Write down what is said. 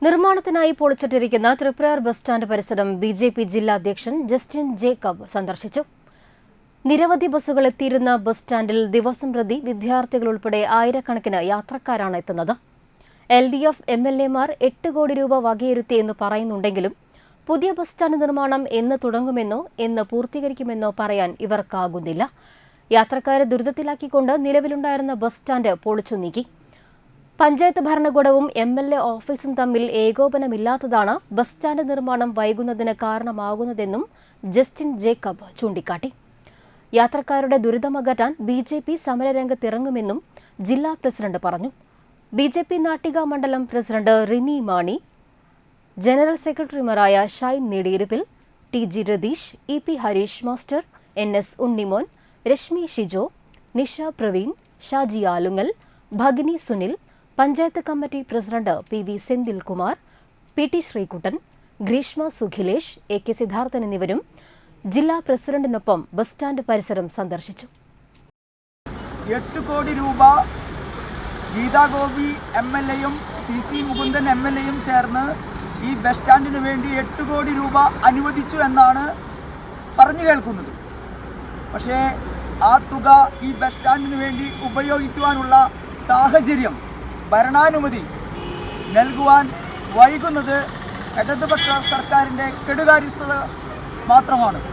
നിർമ്മാണത്തിനായി പൊളിച്ചിട്ടിരിക്കുന്ന Triprayar bus stand പരിസരം BJP ജില്ലാ അധ്യക്ഷൻ ജസ്റ്റിൻ ജേക്കബ് സന്ദർശിച്ചു. നിരവധി ബസ്സുകൾ എത്തിയിരുന്ന ബസ് സ്റ്റാൻഡിൽ ദിവസം പ്രതി വിദ്യാർത്ഥികൾ ഉൾപ്പെടെ ആയിരക്കണക്കിന് യാത്രക്കാരാണ് എത്തുന്നത്. LDF MLAമാർ 8 കോടി രൂപ വകയിരുത്തിയെന്ന് പറയുന്നുണ്ടെങ്കിലും പുതിയ ബസ് സ്റ്റാൻഡ് നിർമ്മാണം എന്ന് തുടങ്ങുമെന്നോ എന്ന് പൂർത്തീകരിക്കുമെന്നോ പറയാൻ ഇവർക്കാകുന്നില്ല. യാത്രക്കാരെ ദുരിതത്തിലാക്കിക്കൊണ്ട് നിലവിലുണ്ടായിരുന്ന ബസ് സ്റ്റാൻഡ് പൊളിച്ചു നീക്കി. പഞ്ചായത്ത് ഭരണകൂടവും MLA ഓഫീസും തമ്മിൽ ഏകോപനമില്ലാത്തതാണ് ബസ് സ്റ്റാൻഡ് നിർമ്മാണം വൈകുന്നതിന് കാരണമാകുന്നതെന്നും ജസ്റ്റിൻ ജേക്കബ് ചൂണ്ടിക്കാട്ടി. യാത്രക്കാരുടെ ദുരിതമകറ്റാൻ BJP സമരരംഗത്തിറങ്ങുമെന്നും ജില്ലാ പ്രസിഡന്റ് പറഞ്ഞു. BJP നാട്ടിക മണ്ഡലം പ്രസിഡന്റ് റിനി മാണി, ജനറൽ സെക്രട്ടറിമാരായ Shine Nediyiruppil, TG Ratheesh, EP Harish master, NS Unnimon, Reshmi Shijo, Nisha Praveen, Shaji Alungal, Bhagini Sunil, panchayat committee president PV Senthilkumar, PT Sreekuttan, Greeshma Sukhilesh, AK Siddharthan എന്നിവരും ജില്ലാ പ്രസിഡന്റിനൊപ്പം ബസ് സ്റ്റാൻഡ് പരിസരം സന്ദർശിച്ചു. 8 കോടി രൂപ ഗീതാ ഗോപി MLAയും CC മുകുന്ദൻ MLAയും ചേർന്ന് ഈ ബസ് സ്റ്റാൻഡിന് വേണ്ടി 8 കോടി രൂപ അനുവദിച്ചു എന്നാണ് പറഞ്ഞു കേൾക്കുന്നത്. പക്ഷേ ആ തുക ഈ ബസ് സ്റ്റാൻഡിന് വേണ്ടി ഉപയോഗിക്കുവാനുള്ള സാഹചര്യം, ഭരണാനുമതി നൽകുവാൻ വൈകുന്നത് ഇടതുപക്ഷ സർക്കാരിൻ്റെ കെടുകാര്യസ്ഥത മാത്രമാണ്.